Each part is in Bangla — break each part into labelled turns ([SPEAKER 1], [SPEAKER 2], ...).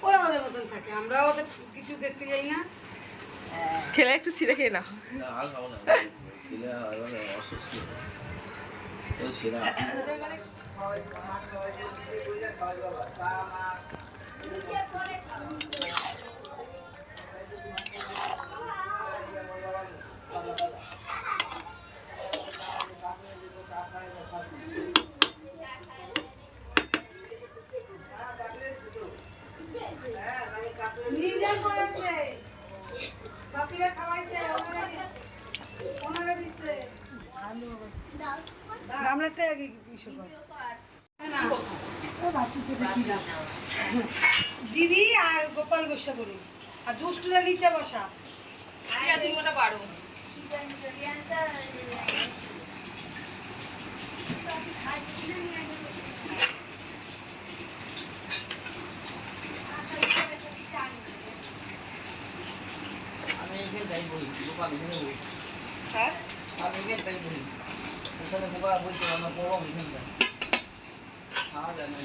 [SPEAKER 1] ওরা ওদের মতন থাকে, আমরাও ওদের কিছু দেখতে যাই না।
[SPEAKER 2] খেলে একটু ছিঁড়ে খেয়ে নাও।
[SPEAKER 1] দিদি আর গোপাল বসে পড়ি, আর দুষ্টুরা নিচে বসা।
[SPEAKER 2] তুমি ওটা পারো।
[SPEAKER 3] আমি এখানে যাই বলি, গোপাল এখানে বলি।
[SPEAKER 1] হ্যাঁ,
[SPEAKER 3] আমি এখানে যাই বলি, ওখানে গোপাল বলতে আমার বড় এখানটা খাওয়া যায় না।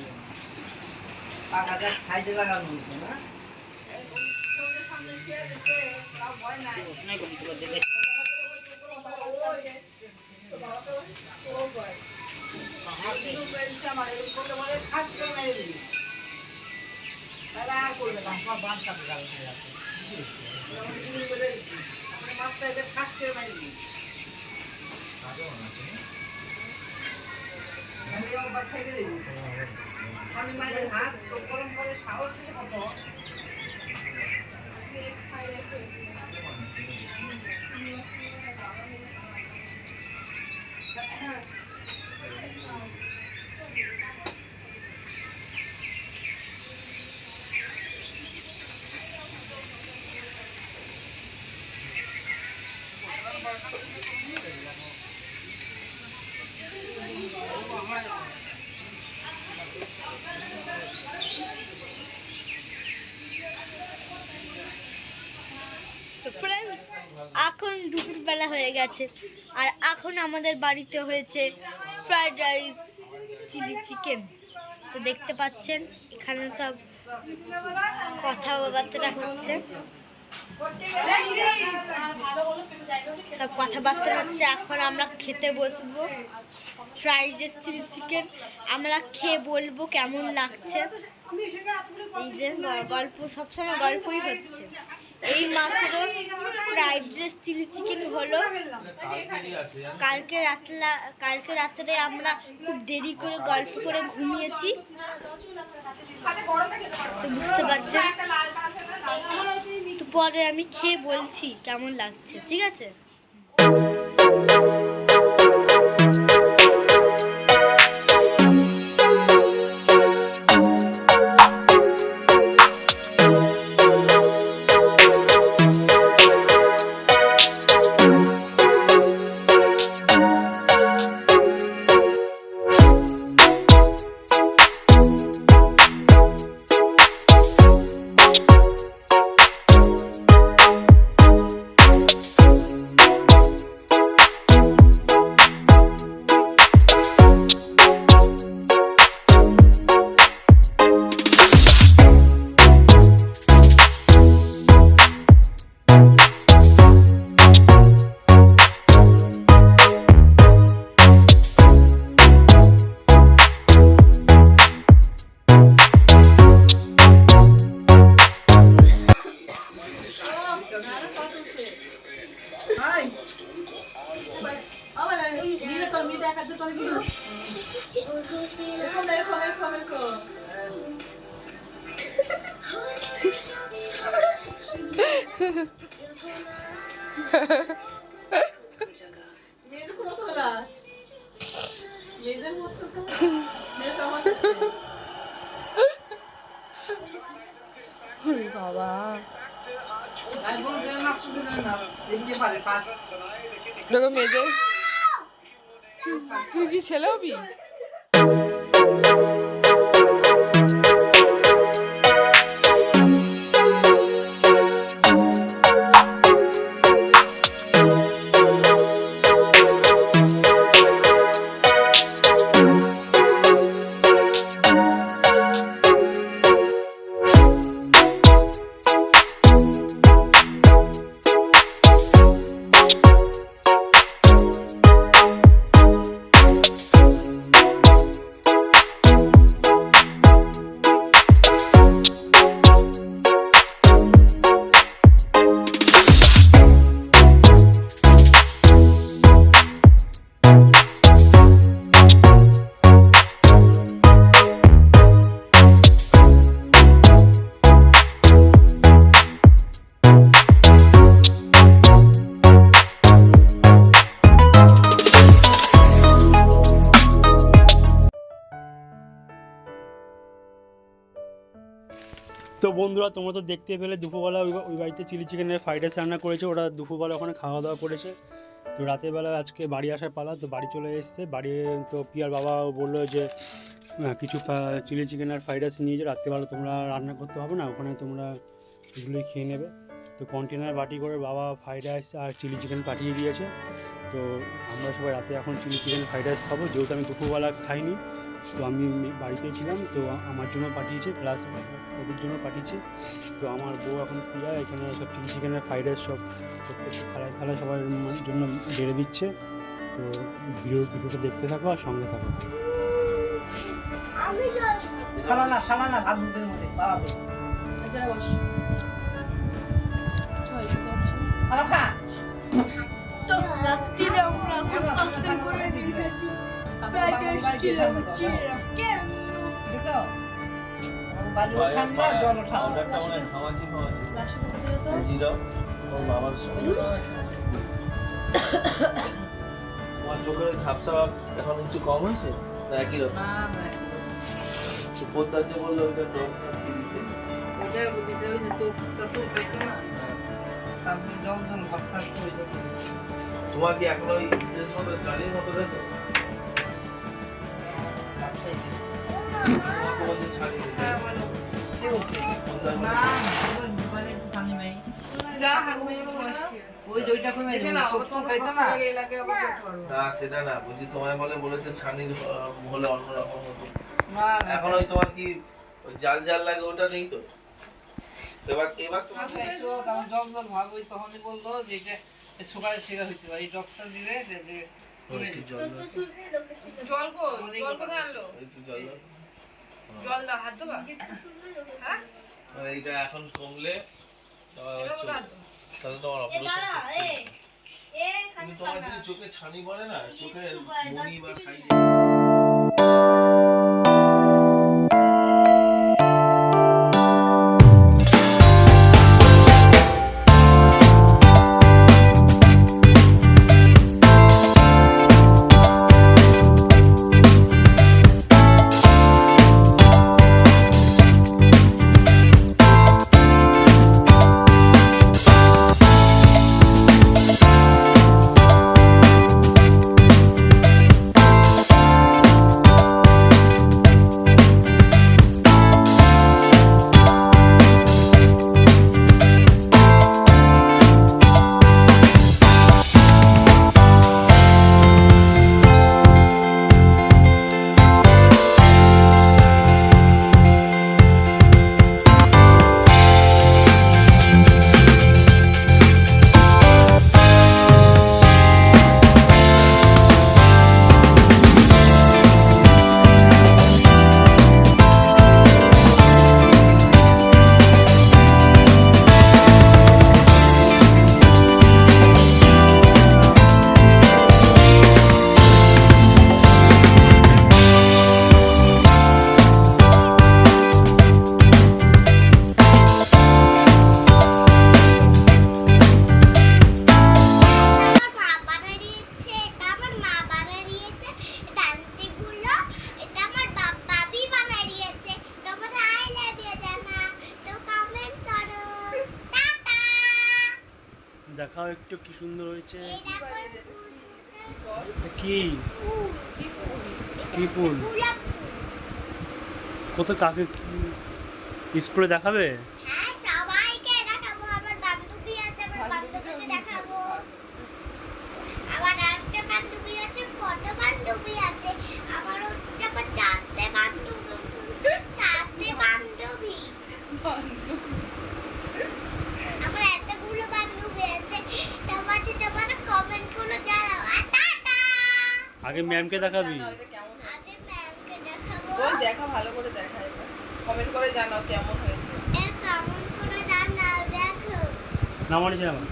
[SPEAKER 3] পাখাটা সাইডে লাগানো হয়েছে না, আমি মায়ের হাত গরম করে সাহস দিয়ে কত
[SPEAKER 4] তো ফ্রেন্ডস, এখন দুপুরবেলা হয়ে গেছে আর এখন আমাদের বাড়িতে হয়েছে ফ্রাইড রাইস, চিলি চিকেন। তো দেখতে পাচ্ছেন এখানে সব কথাবার্তা হচ্ছে, সব কথাবার্তা হচ্ছে। এখন আমরা খেতে বসবো ফ্রাইড রাইস, চিলি চিকেন। আমরা খেয়ে বলবো কেমন লাগছে। এই যে গল্প, সবসময় গল্পই হচ্ছে। এই মাত্র ফ্রাইড রাইস, চিলি চিকেন হলো। কালকে রাত্রে আমরা খুব দেরি করে গল্প করে ঘুমিয়েছি, তো বুঝতে পারছেন। তো পরে আমি খেয়ে বলছি কেমন লাগছে, ঠিক আছে?
[SPEAKER 2] বাবা মেজে, তুই কি ছেলে হবি?
[SPEAKER 5] তো বন্ধুরা তোমরা তো দেখতে পেলে দুপুরবেলা ওই বাড়িতে চিলি চিকেনের ফ্রাইড রাইস রান্না করেছে, ওরা দুপুরবেলা ওখানে খাওয়া দাওয়া করেছে। তো রাতের বেলা আজকে বাড়ি আসার পালা, তো বাড়ি চলে এসছে। বাড়ি তো পিয়ার বাবা বললো যে কিছু চিলি চিকেন আর ফ্রাইড রাইস নিয়ে যে রাত্রেবেলা তোমরা রান্না করতে হবে না, ওখানে তোমরা এগুলোই খেয়ে নেবে। তো কন্টেনার বাটি করে বাবা ফ্রাইড রাইস আর চিলি চিকেন পাঠিয়ে দিয়েছে। তো আমরা সবাই রাতে এখন চিলি চিকেন ফ্রাইড রাইস খাবো, যেহেতু আমি দুপুরবেলা খাইনি। তো আমি বাড়িতেই ছিলাম, তো আমার জন্য পাঠিয়েছে প্লাস ওদের জন্য পাঠিয়েছে। তো আমার বউ এখন প্রিয়া এখানে সব চিলি চিকেনের ফ্রাইড রাইস সব প্রত্যেকটা থালায় থালায় সবার জন্য বেড়ে দিচ্ছে। তো ভিডিওটা দেখতে থাকো আর সঙ্গে থাকো।
[SPEAKER 3] ফালা না ভাত দুধের মধ্যে পালা দে।
[SPEAKER 2] আচ্ছা বস
[SPEAKER 3] আরে খা।
[SPEAKER 4] তো রাত্রিরে আমরা এখন পার্সেল করে নিয়ে এসেছি ফ্রাইড রাইস চিকেন কেন
[SPEAKER 3] দেখো বালু ঠান্ডা জল ঠান্ডা
[SPEAKER 6] তোমার চোখের ওই ঝাপসা ভাব এখন একটু কম হয়েছে না একই রকম?
[SPEAKER 3] না
[SPEAKER 6] পোদ্দার যে বললো ওইটা ডোজ দিতে
[SPEAKER 3] ওটা দিতে ওই তো তো পেটো না আপনি জল ভাত খাতে ওই দেখো
[SPEAKER 6] তোমার কি এখন ওই শেষ মতো জানির মতো দেখো তোমাকে বলছে ছাড়ি দিতে
[SPEAKER 3] না ওই দোকানে পানি নাই
[SPEAKER 2] যা হাগু বস
[SPEAKER 3] ওই ওইটা কমে যাবে
[SPEAKER 2] না
[SPEAKER 3] তো খাইতো না
[SPEAKER 2] এলাকায় আবার করতে পারবো
[SPEAKER 6] না সেটা না বুঝি তোমায় বলেছে ছানির হলে অন্যরকম হতো।
[SPEAKER 3] না
[SPEAKER 6] এখন ওই তোমার কি ওই জাল জাল লাগে ওটা নেই তো? এবার তোমার
[SPEAKER 3] তো তখন জল ভাগ ওই তখনই বললো যে এটা সুগারের শিকার হইতে পারে এই ডক্টর দিলে যে
[SPEAKER 6] একটু জল দাও তো।
[SPEAKER 2] জল কোথায় আনলো?
[SPEAKER 6] একটু জল দাও।
[SPEAKER 2] জল দাও, হাত ধোবা? হ্যাঁ
[SPEAKER 6] এইটা এখন কমলে তোমার
[SPEAKER 2] এবার
[SPEAKER 6] হচ্ছে
[SPEAKER 2] কোথায় হাত ধোবো?
[SPEAKER 6] তাহলে তোমার অপারেশন করতে হবে। কিন্তু তোমার যদি চোখে ছানি পড়ে না, চোখে মনি বা সাইডে
[SPEAKER 5] দেখাও একটু কি সুন্দর হয়েছে। কি কি ফুল? কত কাকে স্কুলে দেখাবে?
[SPEAKER 4] হ্যাঁ সবাইকে দেখাবো, আমার বান্ধবী আছে, আমার বান্ধবীকে দেখাবো, আমার একটা বান্ধবী আছে, কত বান্ধবী আছে আমার হচ্ছে আমার চারটে বান্ধবী আমার এতগুলো বান্ধবী আছে। তোমাদের কমেন্ট গুলো জানাও। টাটা।
[SPEAKER 5] আগে ম্যামকে দেখাবি।
[SPEAKER 4] আগে ম্যামকে দেখাবো।
[SPEAKER 2] ওই দেখা ভালো করে দেখা এবার কমেন্ট করে জানাও কেমন হয়েছে।
[SPEAKER 4] কেমন করে জানাও দেখো।
[SPEAKER 5] নাম আছে আমার